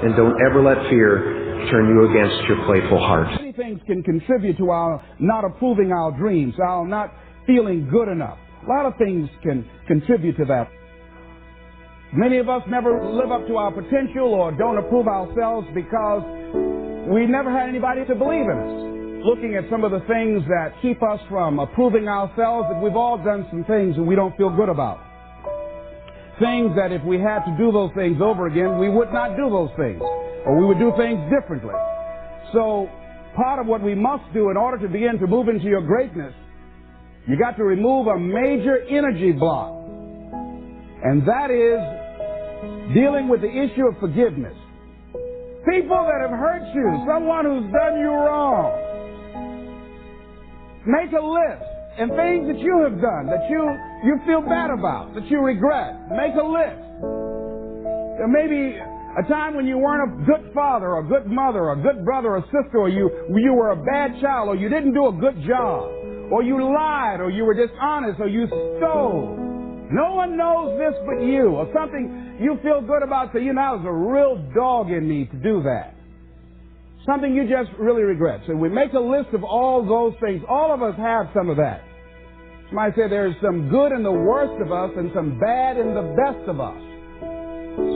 And don't ever let fear turn you against your playful heart. Many things can contribute to our not approving our dreams, our not feeling good enough. A lot of things can contribute to that. Many of us never live up to our potential or don't approve ourselves because we never had anybody to believe in us. Looking at some of the things that keep us from approving ourselves, that we've all done some things that we don't feel good about. Things that if we had to do those things over again, we would not do those things, or we would do things differently. So part of what we must do in order to begin to move into your greatness, you got to remove a major energy block, and that is dealing with the issue of forgiveness. People that have hurt you, someone who's done you wrong. Make a list, and things that you have done that you feel bad about, that you regret. Make a list. There may be a time when you weren't a good father or a good mother or a good brother or sister, or you were a bad child, or you didn't do a good job, or you lied, or you were dishonest, or you stole. No one knows this but you, or something you feel good about, so you know, there's a real dog in me to do that. Something you just really regret. So we make a list of all those things. All of us have some of that. Somebody said there's some good in the worst of us and some bad in the best of us.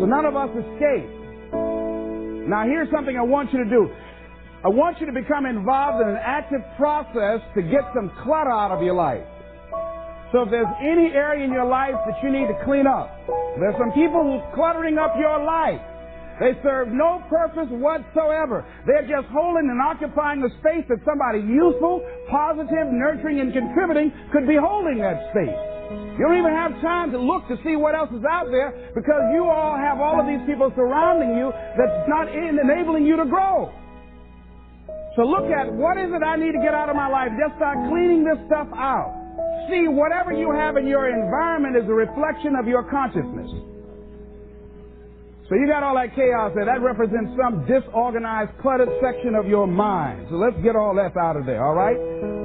So none of us escape. Now here's something I want you to do. I want you to become involved in an active process to get some clutter out of your life. So if there's any area in your life that you need to clean up, there's some people who's cluttering up your life. They serve no purpose whatsoever. They're just holding and occupying the space that somebody useful, positive, nurturing, and contributing could be holding that space. You don't even have time to look to see what else is out there because you all have all of these people surrounding you that's not enabling you to grow. So look at what is it I need to get out of my life. Just start cleaning this stuff out. See, whatever you have in your environment is a reflection of your consciousness. So you got all that chaos there. That represents some disorganized, cluttered section of your mind. So let's get all that out of there, all right?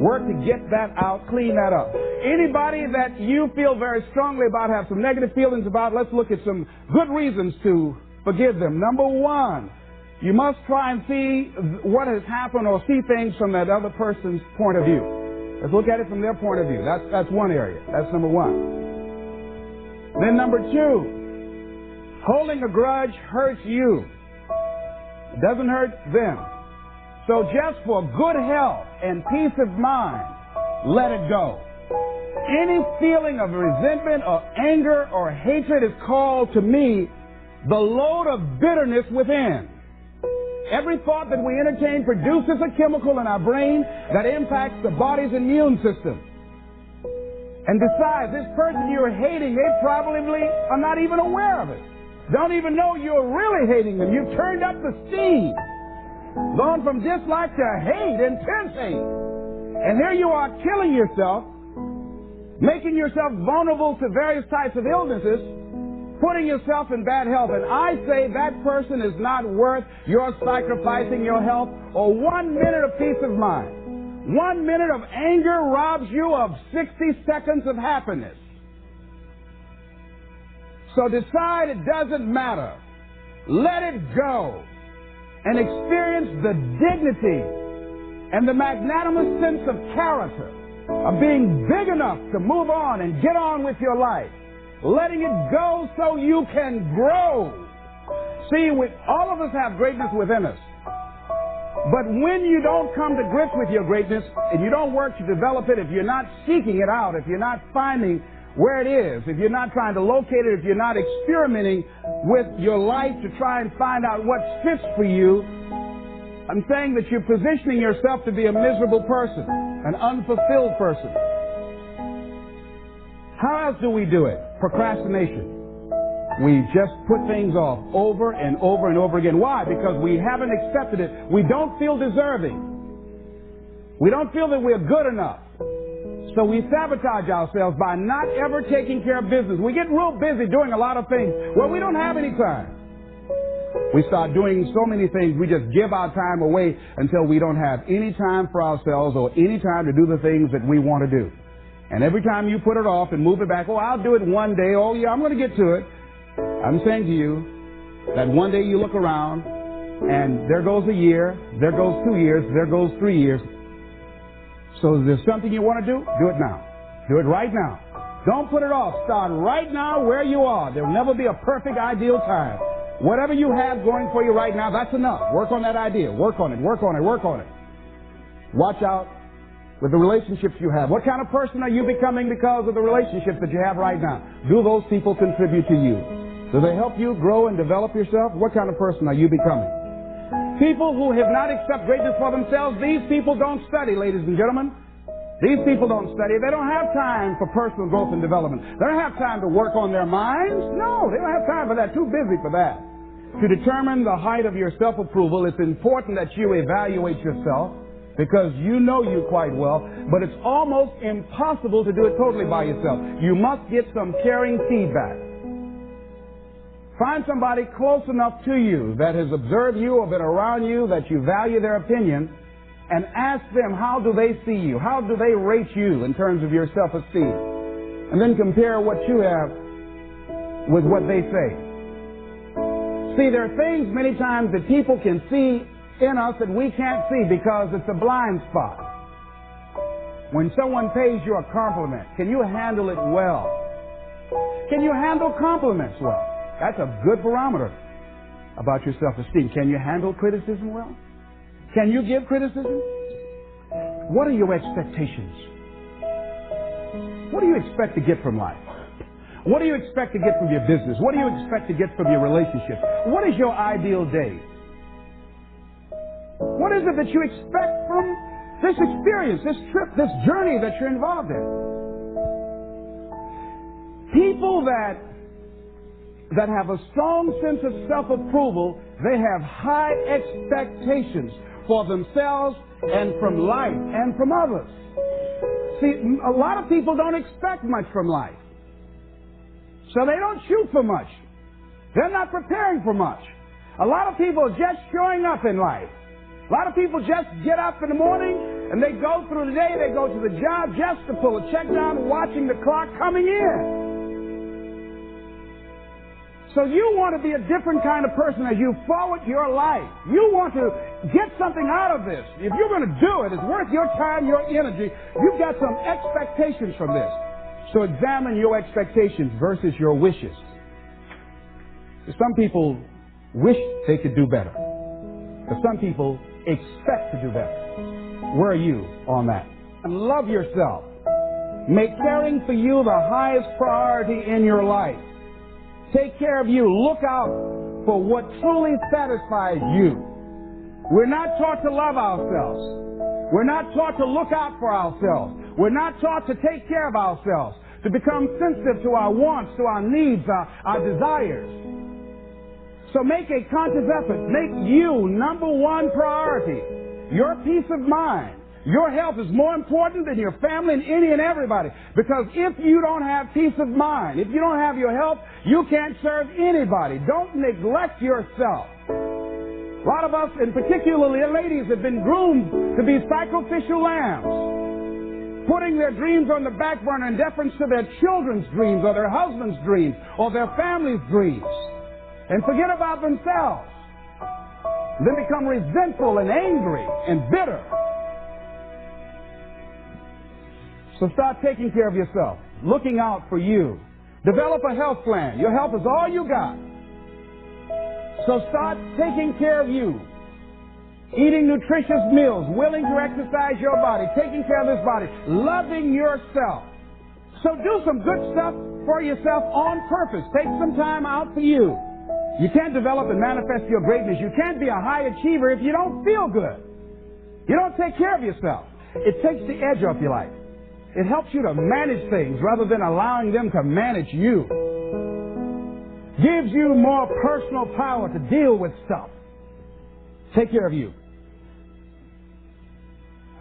Work to get that out, clean that up. Anybody that you feel very strongly about, have some negative feelings about, let's look at some good reasons to forgive them. Number one, you must try and see what has happened or see things from that other person's point of view. Let's look at it from their point of view. That's one area. That's number one. Then number two, holding a grudge hurts you. It doesn't hurt them. So just for good health and peace of mind, let it go. Any feeling of resentment or anger or hatred is called to me the load of bitterness within. Every thought that we entertain produces a chemical in our brain that impacts the body's immune system. And besides, this person you're hating, they probably are not even aware of it. Don't even know you're really hating them. You've turned up the steam. Gone from dislike to hate, intense hate. And here you are killing yourself, making yourself vulnerable to various types of illnesses, putting yourself in bad health. And I say that person is not worth your sacrificing your health or 1 minute of peace of mind. 1 minute of anger robs you of 60 seconds of happiness. So decide it doesn't matter. Let it go and experience the dignity and the magnanimous sense of character of being big enough to move on and get on with your life. Letting it go so you can grow. See, all of us have greatness within us. But when you don't come to grips with your greatness and you don't work to develop it, if you're not seeking it out, if you're not finding where it is, if you're not trying to locate it, if you're not experimenting with your life to try and find out what fits for you, I'm saying that you're positioning yourself to be a miserable person, an unfulfilled person. How else do we do it? Procrastination. We just put things off over and over and over again. Why? Because we haven't accepted it. We don't feel deserving. We don't feel that we're good enough. So we sabotage ourselves by not ever taking care of business. We get real busy doing a lot of things. Well, we don't have any time. We start doing so many things, we just give our time away until we don't have any time for ourselves or any time to do the things that we want to do. And every time you put it off and move it back, oh, I'll do it one day. Oh, yeah, I'm going to get to it. I'm saying to you, that one day you look around and there goes a year, there goes 2 years, there goes 3 years. So if there's something you want to do it now. Do it right now. Don't put it off. Start right now where you are. There will never be a perfect, ideal time. Whatever you have going for you right now, that's enough. Work on that idea. Work on it. Work on it. Work on it. Watch out with the relationships you have. What kind of person are you becoming because of the relationships that you have right now? Do those people contribute to you? Do they help you grow and develop yourself? What kind of person are you becoming? People who have not accepted greatness for themselves, these people don't study, ladies and gentlemen. These people don't study. They don't have time for personal growth and development. They don't have time to work on their minds. No, they don't have time for that. Too busy for that. To determine the height of your self-approval, it's important that you evaluate yourself because you know you quite well, but it's almost impossible to do it totally by yourself. You must get some caring feedback. Find somebody close enough to you that has observed you or been around you that you value their opinion, and ask them, how do they see you? How do they rate you in terms of your self-esteem? And then compare what you have with what they say. See, there are things many times that people can see in us that we can't see because it's a blind spot. When someone pays you a compliment, can you handle it well? Can you handle compliments well? That's a good barometer about your self-esteem. Can you handle criticism well? Can you give criticism? What are your expectations? What do you expect to get from life? What do you expect to get from your business? What do you expect to get from your relationship? What is your ideal day? What is it that you expect from this experience, this trip, this journey that you're involved in? People that have a strong sense of self-approval, they have high expectations for themselves and from life and from others. See, a lot of people don't expect much from life. So they don't shoot for much. They're not preparing for much. A lot of people are just showing up in life. A lot of people just get up in the morning and they go through the day, they go to the job just to pull a check down, watching the clock coming in. So you want to be a different kind of person as you forward your life. You want to get something out of this. If you're going to do it, it's worth your time, your energy. You've got some expectations from this. So examine your expectations versus your wishes. Some people wish they could do better. But some people expect to do better. Where are you on that? And love yourself. Make caring for you the highest priority in your life. Take care of you. Look out for what truly satisfies you. We're not taught to love ourselves. We're not taught to look out for ourselves. We're not taught to take care of ourselves, to become sensitive to our wants, to our needs, our desires. So make a conscious effort. Make you number one priority. Your peace of mind. Your health is more important than your family and any and everybody. Because if you don't have peace of mind, if you don't have your health, you can't serve anybody. Don't neglect yourself. A lot of us, and particularly ladies, have been groomed to be sacrificial lambs, putting their dreams on the back burner in deference to their children's dreams or their husband's dreams or their family's dreams, and forget about themselves. Then become resentful and angry and bitter. So start taking care of yourself, looking out for you. Develop a health plan. Your health is all you got. So start taking care of you. Eating nutritious meals, willing to exercise your body, taking care of this body, loving yourself. So do some good stuff for yourself on purpose. Take some time out for you. You can't develop and manifest your greatness. You can't be a high achiever if you don't feel good. You don't take care of yourself. It takes the edge off your life. It helps you to manage things rather than allowing them to manage you. Gives you more personal power to deal with stuff. Take care of you.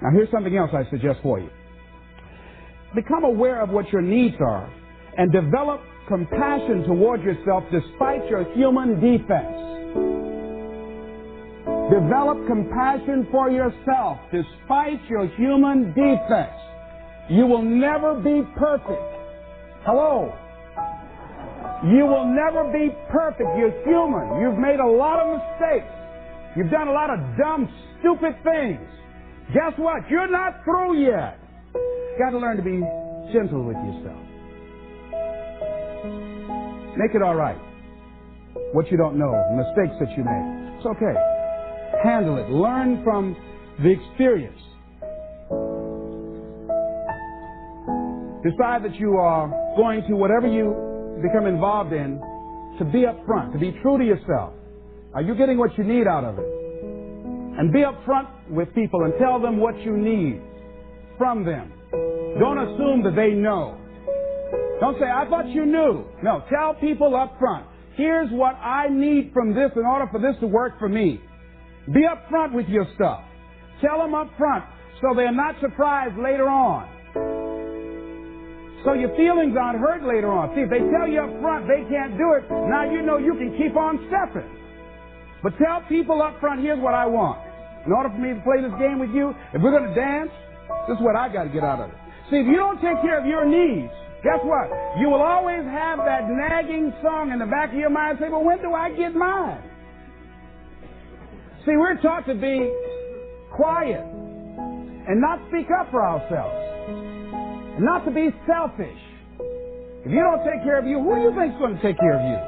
Now here's something else I suggest for you. Become aware of what your needs are and develop compassion toward yourself despite your human defects. Develop compassion for yourself despite your human defects. You will never be perfect. Hello? You will never be perfect. You're human. You've made a lot of mistakes. You've done a lot of dumb, stupid things. Guess what? You're not through yet. You've got to learn to be gentle with yourself. Make it all right. What you don't know, mistakes that you made. It's okay. Handle it. Learn from the experience. Decide that you are going to, whatever you become involved in, to be up front, to be true to yourself. Are you getting what you need out of it? And be up front with people and tell them what you need from them. Don't assume that they know. Don't say, I thought you knew. No, tell people up front, here's what I need from this in order for this to work for me. Be up front with your stuff. Tell them up front so they're not surprised later on. So your feelings aren't hurt later on. See, if they tell you up front they can't do it, now you know you can keep on stepping. But tell people up front, here's what I want. In order for me to play this game with you, if we're going to dance, this is what I got to get out of it. See, if you don't take care of your needs, guess what? You will always have that nagging song in the back of your mind say, well, when do I get mine? See, we're taught to be quiet and not speak up for ourselves. And not to be selfish. If you don't take care of you, who do you think is going to take care of you?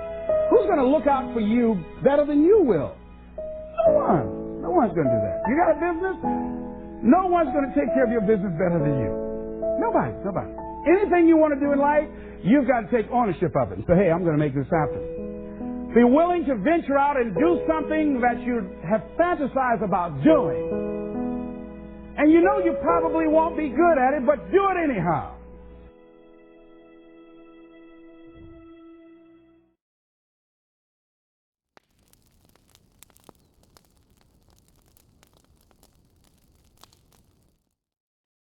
Who's going to look out for you better than you will? No one. No one's going to do that. You got a business? No one's going to take care of your business better than you. Nobody. Anything you want to do in life, you've got to take ownership of it and say, hey, I'm going to make this happen. Be willing to venture out and do something that you have fantasized about doing. And you know you probably won't be good at it, but do it anyhow.